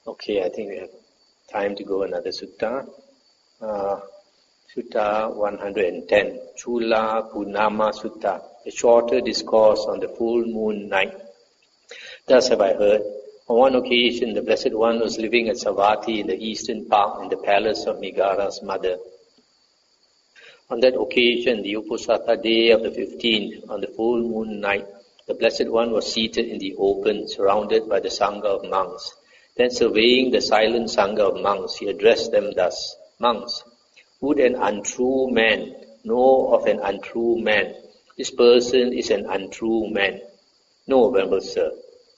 Okay, I think we have time to go another sutta. Sutta 110, Culapunnama Sutta, a shorter discourse on the full moon night. Thus have I heard. On one occasion, the Blessed One was living at Savatthi in the eastern park in the palace of Nigara's mother. On that occasion, the Uposatha day of the 15th, on the full moon night, the Blessed One was seated in the open, surrounded by the Sangha of monks. Then surveying the silent Sangha of monks, he addressed them thus, Monks, would an untrue man know of an untrue man? This person is an untrue man. No, Venerable Sir.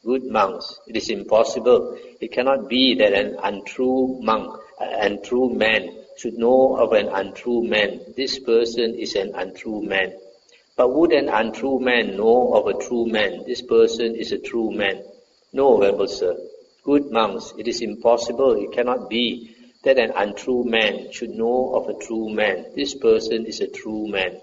Good monks, it is impossible. It cannot be that an untrue monk, an untrue man, should know of an untrue man. This person is an untrue man. But would an untrue man know of a true man? This person is a true man. No, Venerable Sir. Good monks, it is impossible. It cannot be that an untrue man should know of a true man. This person is a true man.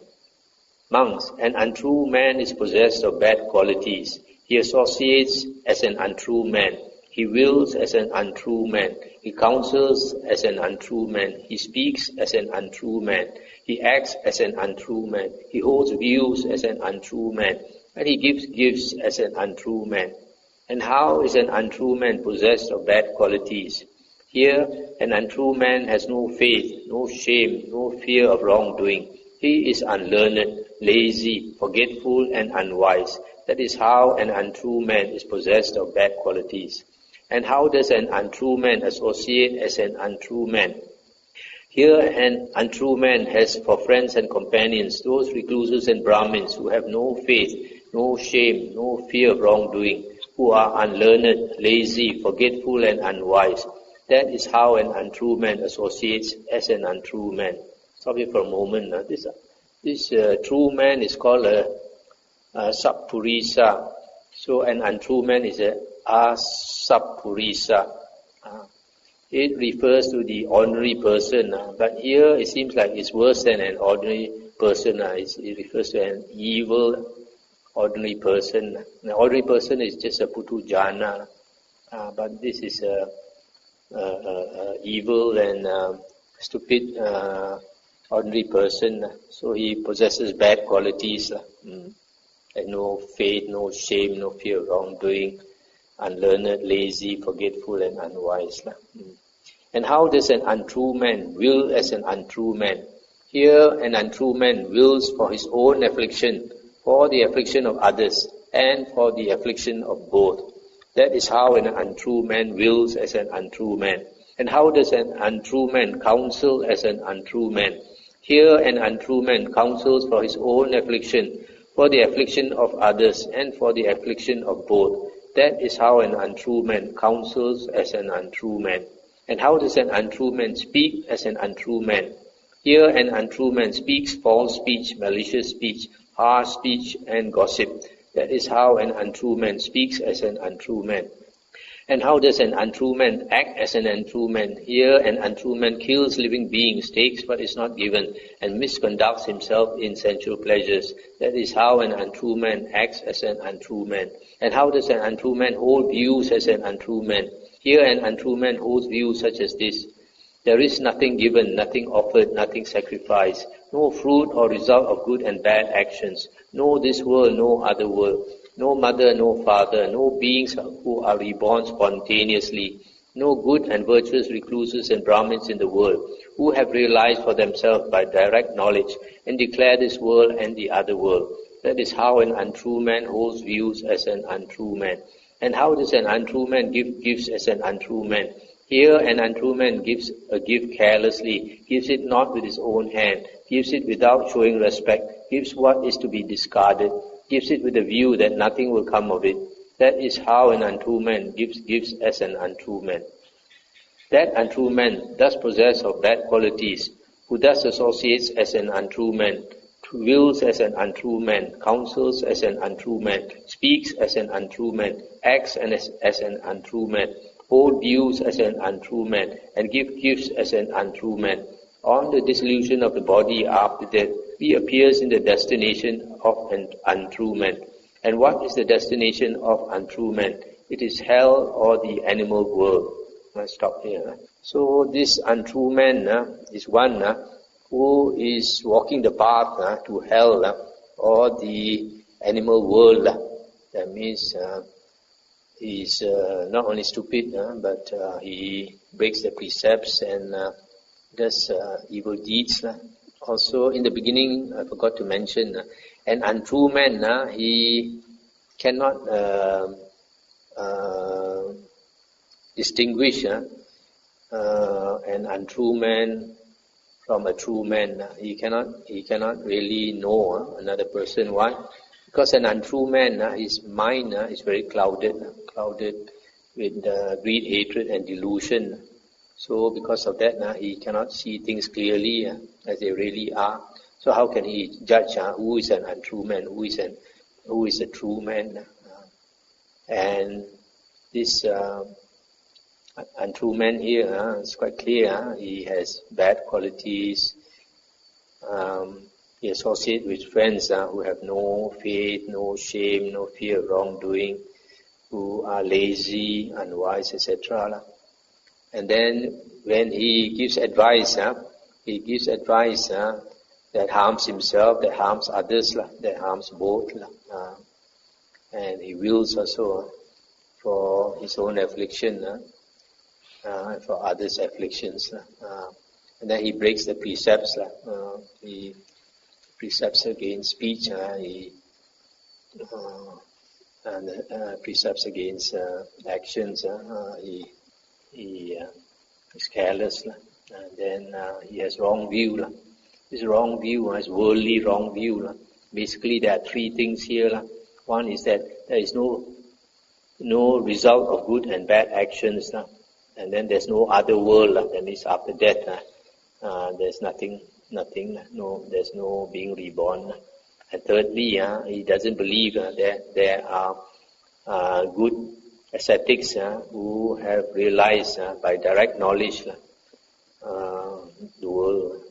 Monks, an untrue man is possessed of bad qualities. He associates as an untrue man. He wills as an untrue man. He counsels as an untrue man. He speaks as an untrue man. He acts as an untrue man. He holds views as an untrue man. And he gives gifts as an untrue man. And how is an untrue man possessed of bad qualities? Here, an untrue man has no faith, no shame, no fear of wrongdoing. He is unlearned, lazy, forgetful, and unwise. That is how an untrue man is possessed of bad qualities. And how does an untrue man associate as an untrue man? Here an untrue man has for friends and companions those recluses and Brahmins who have no faith, no shame, no fear of wrongdoing, who are unlearned, lazy, forgetful, and unwise. That is how an untrue man associates as an untrue man. Stop here for a moment. This true man is called a Sappurisa. So an untrue man is a Asappurisa. It refers to the ordinary person, but here it seems like it's worse than an ordinary person. It refers to an evil ordinary person. An ordinary person is just a putujana, but this is a evil and stupid ordinary person. So he possesses bad qualities. And no faith, no shame, no fear of wrongdoing, unlearned, lazy, forgetful, and unwise. And how does an untrue man will as an untrue man? Here an untrue man wills for his own affliction, for the affliction of others, and for the affliction of both. That is how an untrue man wills as an untrue man. And how does an untrue man counsel as an untrue man? Here an untrue man counsels for his own affliction, for the affliction of others, and for the affliction of both. That is how an untrue man counsels as an untrue man. And how does an untrue man speak as an untrue man? Here an untrue man speaks false speech, malicious speech, harsh speech, and gossip. That is how an untrue man speaks as an untrue man. And how does an untrue man act as an untrue man? Here an untrue man kills living beings, takes what is not given, and misconducts himself in sensual pleasures. That is how an untrue man acts as an untrue man. And how does an untrue man hold views as an untrue man? Here an untrue man holds views such as this. There is nothing given, nothing offered, nothing sacrificed, no fruit or result of good and bad actions, no this world, no other world. No mother, no father, no beings who are reborn spontaneously, no good and virtuous recluses and Brahmins in the world, who have realized for themselves by direct knowledge and declare this world and the other world. That is how an untrue man holds views as an untrue man. And how does an untrue man give gifts as an untrue man? Here an untrue man gives a gift carelessly, gives it not with his own hand, gives it without showing respect, gives what is to be discarded, gives it with the view that nothing will come of it. That is how an untrue man gives gifts as an untrue man. That untrue man, thus possessed of bad qualities, who thus associates as an untrue man, wills as an untrue man, counsels as an untrue man, speaks as an untrue man, acts as an untrue man, holds views as an untrue man, and gives gifts as an untrue man. On the dissolution of the body after death, he appears in the destination of an untrue man. And what is the destination of untrue man? It is hell or the animal world. I stop here. So this untrue man is one who is walking the path to hell or the animal world. That means he is not only stupid, but he breaks the precepts and does evil deeds. Also, in the beginning, I forgot to mention, an untrue man, he cannot distinguish an untrue man from a true man. He cannot really know another person. Why? Because an untrue man, his mind is very clouded with greed, hatred, and delusion. So because of that, he cannot see things clearly as they really are. So how can he judge who is an untrue man, who is a true man? And this untrue man here is quite clear. He has bad qualities. He associates with friends who have no faith, no shame, no fear of wrongdoing, who are lazy, unwise, etc. And then when he gives advice, that harms himself, that harms others, that harms both. And he wills also for his own affliction and for others' afflictions. And then he breaks the precepts. He precepts against speech, and precepts against actions. He is careless, and then he has wrong view. His wrong view is worldly wrong view. Basically, there are three things here. One is that there is no result of good and bad actions, and then there's no other world. That means after death, there's nothing. There's no being reborn. And thirdly, he doesn't believe that there are good ascetics who have realized by direct knowledge the world.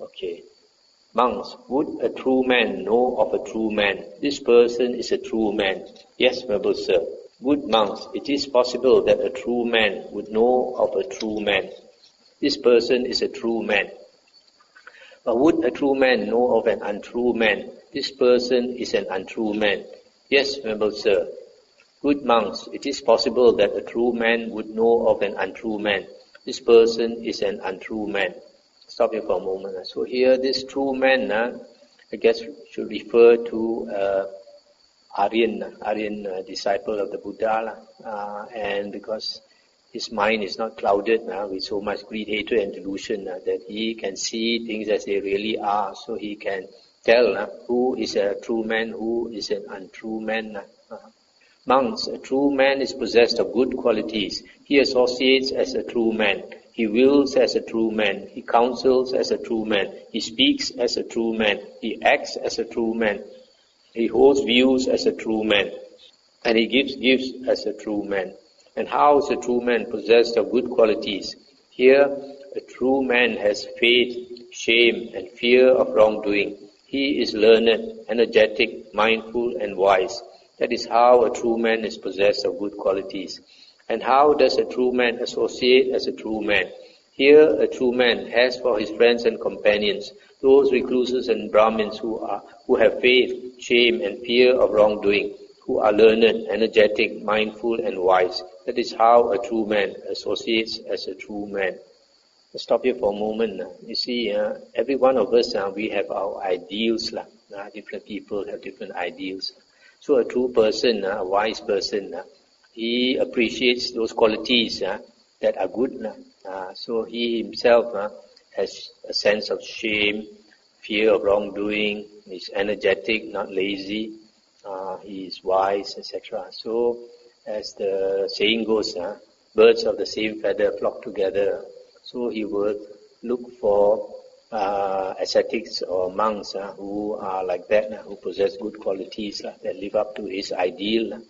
Okay. Monks, would a true man know of a true man? This person is a true man. Yes, noble sir. Good monks, it is possible that a true man would know of a true man. This person is a true man. But would a true man know of an untrue man? This person is an untrue man. Yes, noble sir. Good monks, it is possible that a true man would know of an untrue man. This person is an untrue man. Stop here for a moment. So here, this true man, I guess, should refer to Aryan disciple of the Buddha, and because his mind is not clouded with so much greed, hatred, and delusion that he can see things as they really are, so he can tell who is a true man, who is an untrue man. Monks, a true man is possessed of good qualities. He associates as a true man. He wills as a true man. He counsels as a true man. He speaks as a true man. He acts as a true man. He holds views as a true man. And he gives gifts as a true man. And how is a true man possessed of good qualities? Here, a true man has faith, shame, and fear of wrongdoing. He is learned, energetic, mindful, and wise. That is how a true man is possessed of good qualities. And how does a true man associate as a true man? Here, a true man has for his friends and companions those recluses and Brahmins who have faith, shame, and fear of wrongdoing, who are learned, energetic, mindful, and wise. That is how a true man associates as a true man. Let's stop here for a moment. You see, every one of us, we have our ideals. Different people have different ideals. So a true person, a wise person, he appreciates those qualities that are good. So he himself has a sense of shame, fear of wrongdoing. He's energetic, not lazy. He is wise, etc. So, as the saying goes, birds of the same feather flock together. So he would look for ascetics or monks who are like that, who possess good qualities, that live up to his ideal.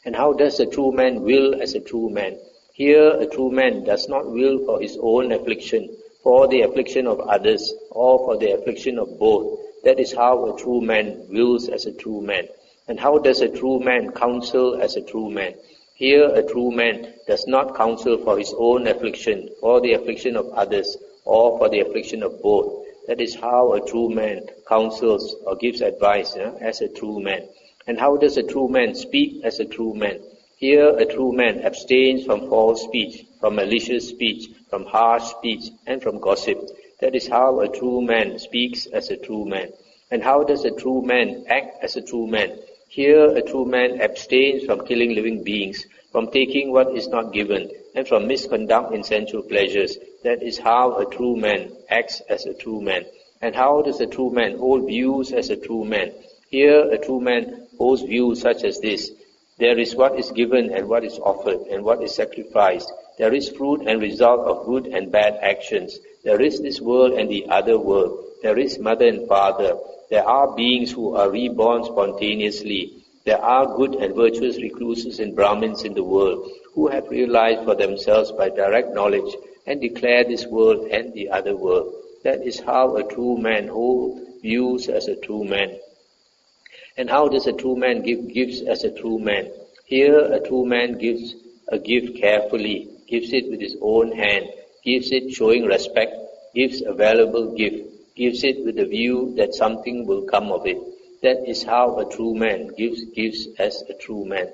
And how does a true man will as a true man? Here, a true man does not will for his own affliction, for the affliction of others, or for the affliction of both. That is how a true man wills as a true man. And how does a true man counsel as a true man? Here a true man does not counsel for his own affliction, for the affliction of others, or for the affliction of both. That is how a true man counsels or gives advice as a true man. And how does a true man speak as a true man? Here a true man abstains from false speech, from malicious speech, from harsh speech, and from gossip. That is how a true man speaks as a true man. And how does a true man act as a true man? Here a true man abstains from killing living beings, from taking what is not given, and from misconduct in sensual pleasures. That is how a true man acts as a true man. And how does a true man hold views as a true man? Here a true man holds views such as this. There is what is given and what is offered and what is sacrificed. There is fruit and result of good and bad actions. There is this world and the other world. There is mother and father. There are beings who are reborn spontaneously. There are good and virtuous recluses and Brahmins in the world who have realized for themselves by direct knowledge and declare this world and the other world. That is how a true man holds views as a true man. And how does a true man give gifts as a true man? Here a true man gives a gift carefully, gives it with his own hand, gives it showing respect, gives a valuable gift, gives it with the view that something will come of it. That is how a true man gives as a true man.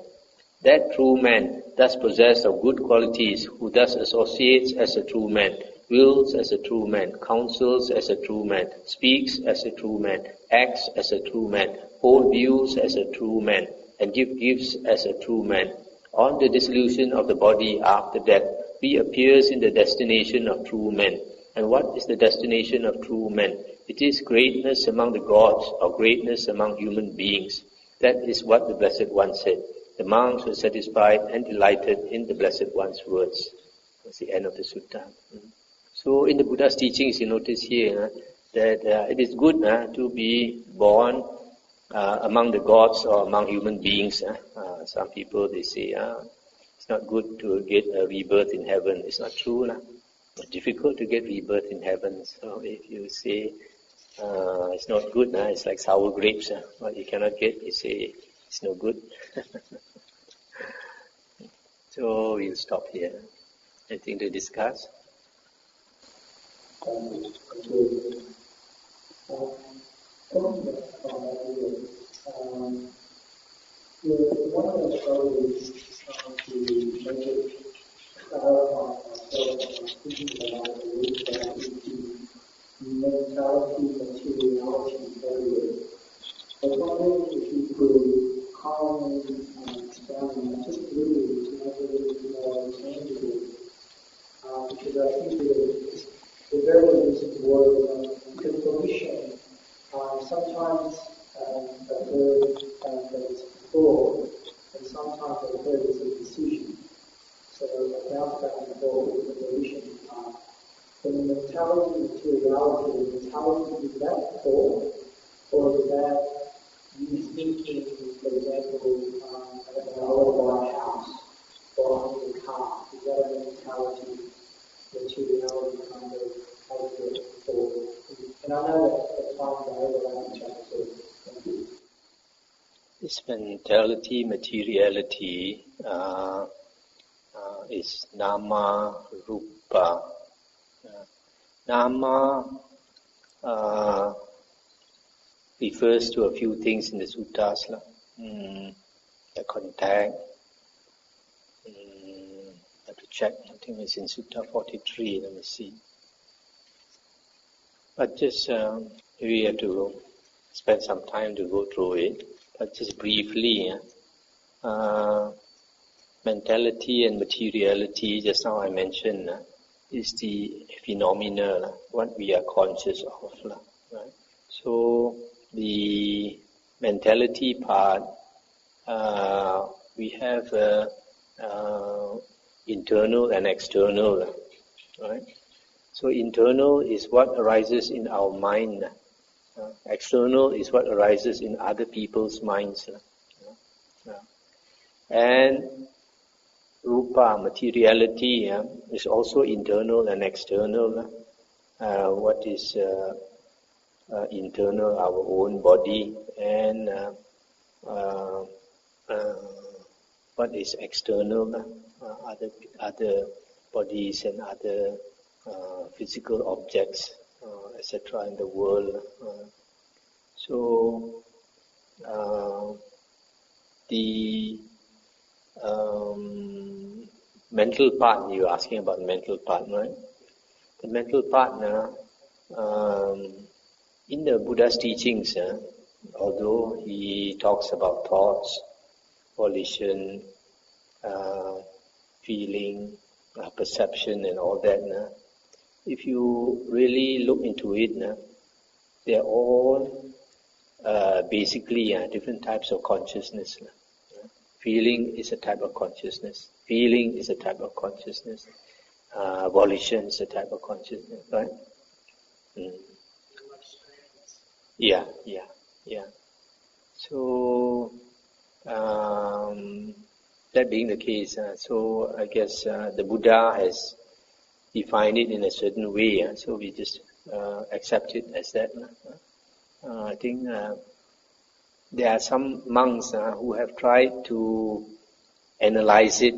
That true man, thus possessed of good qualities, who thus associates as a true man, wills as a true man, counsels as a true man, speaks as a true man, acts as a true man, holds views as a true man, and gives gifts as a true man. On the dissolution of the body after death, reappears in the destination of true men. And what is the destination of true men? It is greatness among the gods or greatness among human beings. That is what the Blessed One said. The monks were satisfied and delighted in the Blessed One's words. That's the end of the sutta. So in the Buddha's teachings, you notice here that it is good to be born among the gods or among human beings. Some people, they say, it's not good to get a rebirth in heaven. It's not true. It's difficult to get rebirth in heaven. So if you say it's not good, it's like sour grapes. What you cannot get, you say it's no good. So we'll stop here. Anything to discuss? One of the struggles to make it clarify myself thinking about the root that is the mentality, materiality barrier. I was wondering if you could calmly expand on that just a little bit to make it a little bit more tangible. Because I think the barrier is the word because volition sometimes I've heard that it's thought, and sometimes I've heard it's a decision. So I bounce back and forth with the volition part. But the mentality, materiality, the mentality, is that thought, or is that you thinking, for example, I don't know, I want to buy a house, or I need a car. Is that a mentality, materiality kind of thought? And I know that's fine by overlapping each other, so thank you. This mentality, materiality is nama, rupa. Nama refers to a few things in the suttas. The contact. I have to check. I think it's in Sutta 43. Let me see. But just we have to spend some time to go through it. But just briefly, mentality and materiality, just now I mentioned, is the phenomena, what we are conscious of. Right? So the mentality part, we have internal and external. Right? So internal is what arises in our mind. External is what arises in other people's minds. And rupa, materiality, is also internal and external. What is internal, our own body, and what is external, other bodies and other physical objects, etc. in the world. So the mental part, you're asking about the mental part, right? The mental part in the Buddha's teachings, although he talks about thoughts, volition, feeling, perception and all that, if you really look into it, they're all basically different types of consciousness. Feeling is a type of consciousness. Feeling is a type of consciousness. Volition is a type of consciousness, right? Yeah. So, that being the case, so I guess the Buddha has defined it in a certain way, so we just accept it as that. I think there are some monks who have tried to analyze it,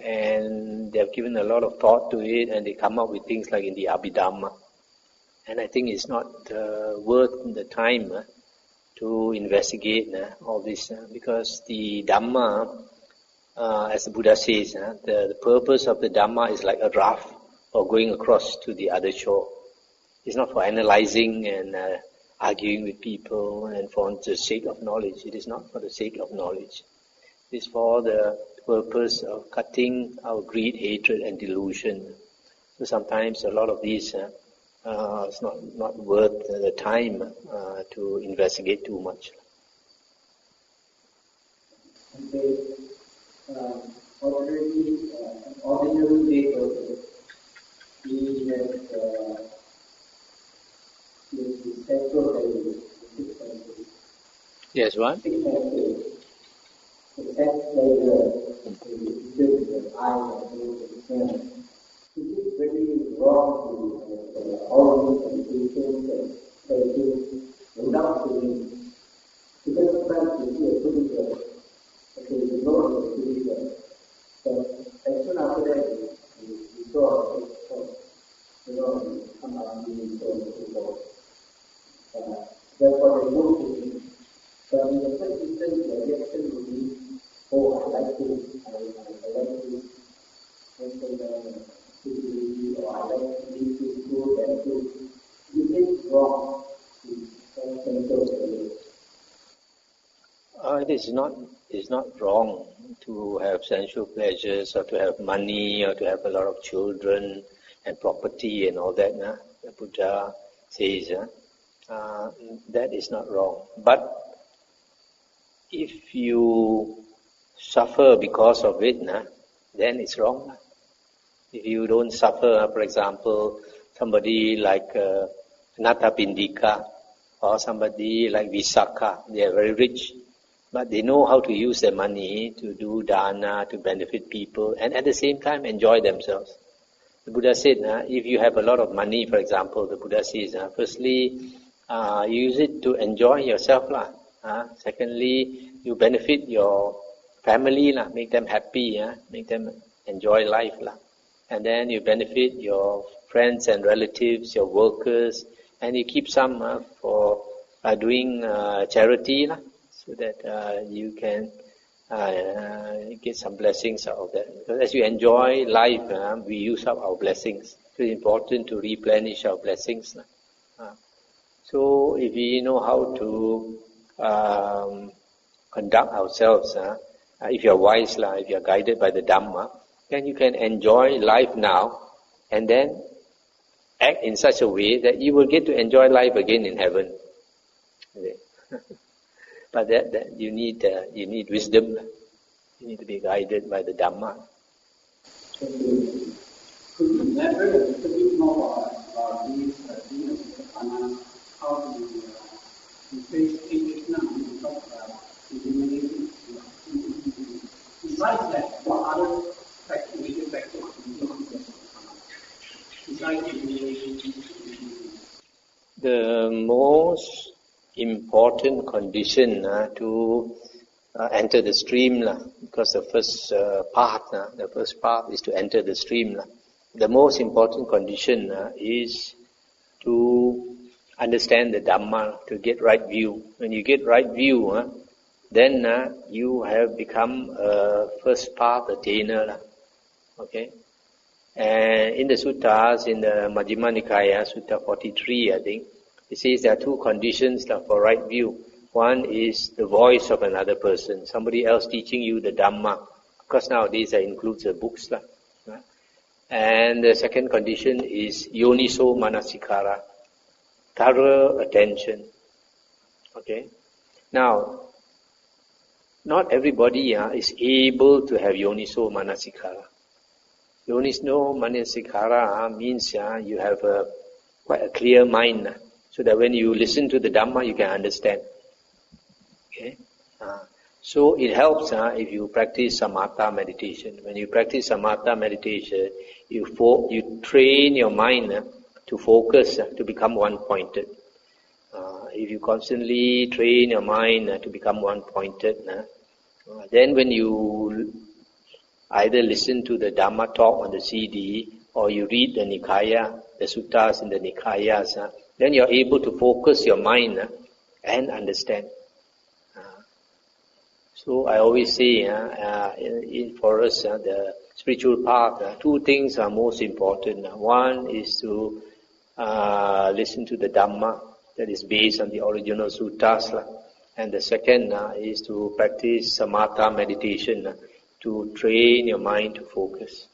and they have given a lot of thought to it, and they come up with things like in the Abhidhamma. And I think it's not worth the time to investigate all this, because the Dhamma, as the Buddha says, the purpose of the Dhamma is like a raft or going across to the other shore. It's not for analyzing and arguing with people and for the sake of knowledge. It is not for the sake of knowledge. It is for the purpose of cutting our greed, hatred and delusion. So sometimes a lot of these it's not worth the time to investigate too much. Okay. Already, an ordinary day person, he has the sexual values, the six senses. Yes, what? Six senses. The sex pleasure, the vision, the eye, the smell. Is it very wrong to all these sensations and pleasures without feeling? Because sometimes you see a pretty okay, you know it's pretty good. But as soon after that, you saw it, you come out and so on and so forth. Therefore, they don't feel. But in the first instance, the reaction will be, oh, I like this, I like this, activity, or I like this good, that good. Is it wrong to sensual? It is not wrong to have sensual pleasures or to have money or to have a lot of children and property and all that. The Buddha says that is not wrong. But if you suffer because of it, then it's wrong. If you don't suffer, for example, somebody like Natapindika or somebody like Visakha, they are very rich, but they know how to use their money to do dana, to benefit people, and at the same time enjoy themselves. The Buddha said, if you have a lot of money, for example, the Buddha says, firstly, use it to enjoy yourself. Secondly, you benefit your family, make them happy, make them enjoy life. And then you benefit your friends and relatives, your workers, and you keep some for doing charity, so that you can get some blessings out of that. Because as you enjoy life, we use up our blessings. So it's important to replenish our blessings. So if we know how to conduct ourselves, if you are wise, if you are guided by the Dhamma, then you can enjoy life now and then act in such a way that you will get to enjoy life again in heaven. But that you need wisdom. You need to be guided by the Dhamma. Could you elaborate a little bit more about these things, how you face it now, you talk about eliminating, besides that, what other major factors besides eliminating? The most important condition to enter the stream, because the first path is to enter the stream. The most important condition is to understand the Dhamma, to get right view. When you get right view, then you have become a first path attainer. Okay? And in the suttas, in the Majjhima Nikaya, Sutta 43, I think, it says there are two conditions for right view. One is the voice of another person, somebody else teaching you the Dhamma. Of course, nowadays that includes the books. And the second condition is yoniso manasikara, thorough attention. Okay? Now, not everybody is able to have yoniso manasikara. Yoniso manasikara means you have quite a clear mind, so that when you listen to the Dhamma, you can understand. Okay? So it helps if you practice samatha meditation. When you practice samatha meditation, you train your mind to focus, to become one-pointed. If you constantly train your mind to become one-pointed, then when you either listen to the Dhamma talk on the CD, or you read the Nikaya, the suttas in the Nikayas, then you're able to focus your mind and understand. So I always say, for us, the spiritual path, two things are most important. One is to listen to the Dhamma that is based on the original suttas, and the second is to practice samatha meditation to train your mind to focus.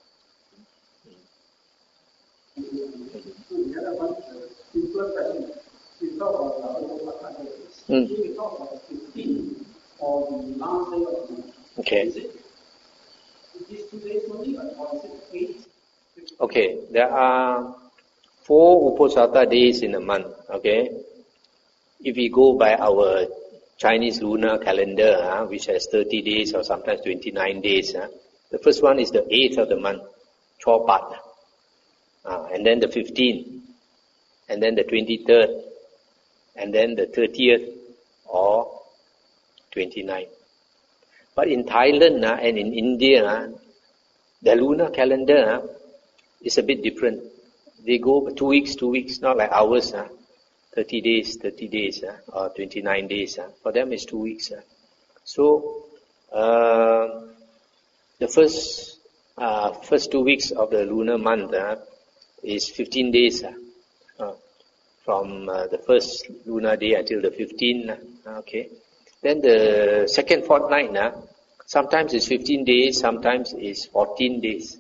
Okay. Okay, there are 4 Uposatha days in a month. Okay, if we go by our Chinese lunar calendar, which has 30 days or sometimes 29 days, the first one is the 8th of the month, Chopat, and then the 15th, and then the 23rd, and then the 30th or 29th. But in Thailand and in India, the lunar calendar is a bit different. They go 2 weeks, not like ours, 30 days, or 29 days. For them it's 2 weeks. So, the first 2 weeks of the lunar month is 15 days. From the first lunar day until the 15th. Okay. Then the second fortnight, sometimes it's 15 days, sometimes it's 14 days.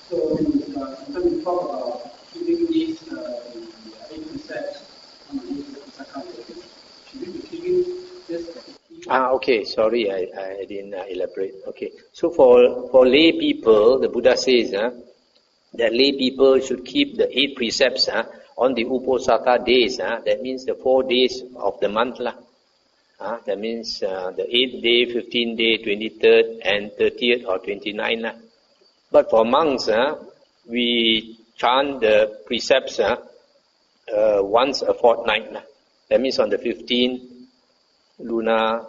So when we talk about keeping these 8 precepts on the should we be keeping just okay, sorry, I didn't elaborate. Okay, so for lay people, the Buddha says that lay people should keep the 8 precepts on the Uposatha days. That means the 4 days of the month. That means the 8th day, 15th day, 23rd and 30th or 29th. But for monks, we chant the precepts once a fortnight. That means on the 15th lunar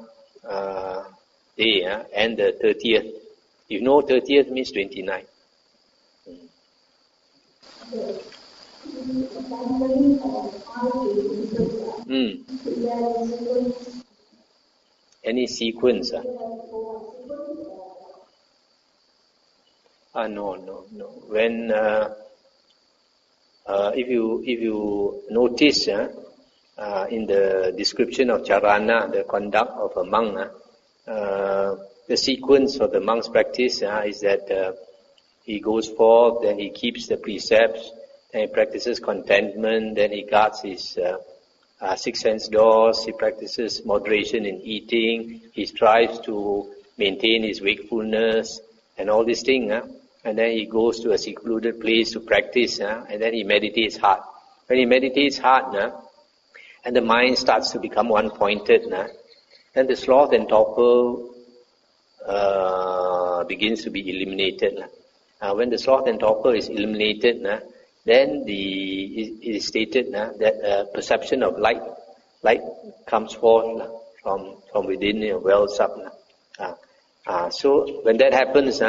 day and the 30th. If no 30th means 29. Any sequence? No. When if you notice in the description of charana, the conduct of a monk, the sequence of the monk's practice is that he goes forth, then he keeps the precepts, then he practices contentment, then he guards his 6 sense doors, he practices moderation in eating, he strives to maintain his wakefulness and all these things, and then he goes to a secluded place to practice, and then he meditates hard. When he meditates hard, and the mind starts to become one-pointed, then the sloth and torpor begins to be eliminated. When the sloth and torpor is eliminated, then it is stated that perception of light comes forth from within, wells up. So when that happens,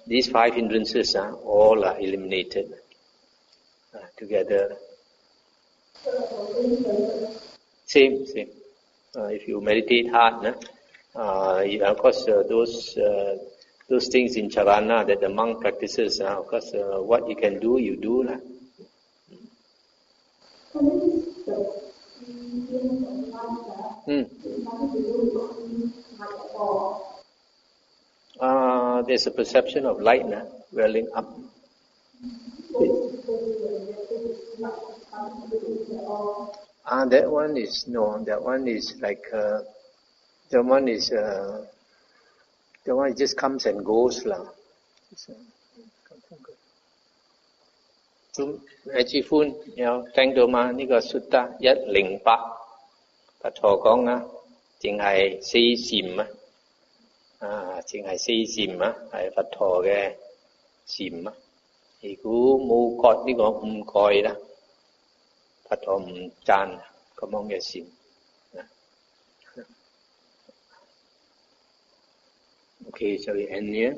these 5 hindrances all are eliminated together. Same. If you meditate hard, of course, those things in charana that the monk practices, of course, what you can do, you do. There's a perception of light welling up. That one is like that one just comes and goes lah. Chị Phun, Trang Đồ Ma, này cái Sutta 108, Phật Thọ講淨係四禪淨係四禪係佛陀嘅禪如果冇割呢個五蓋啦，佛陀唔讚咁樣嘅禪。Okay, shall we end here?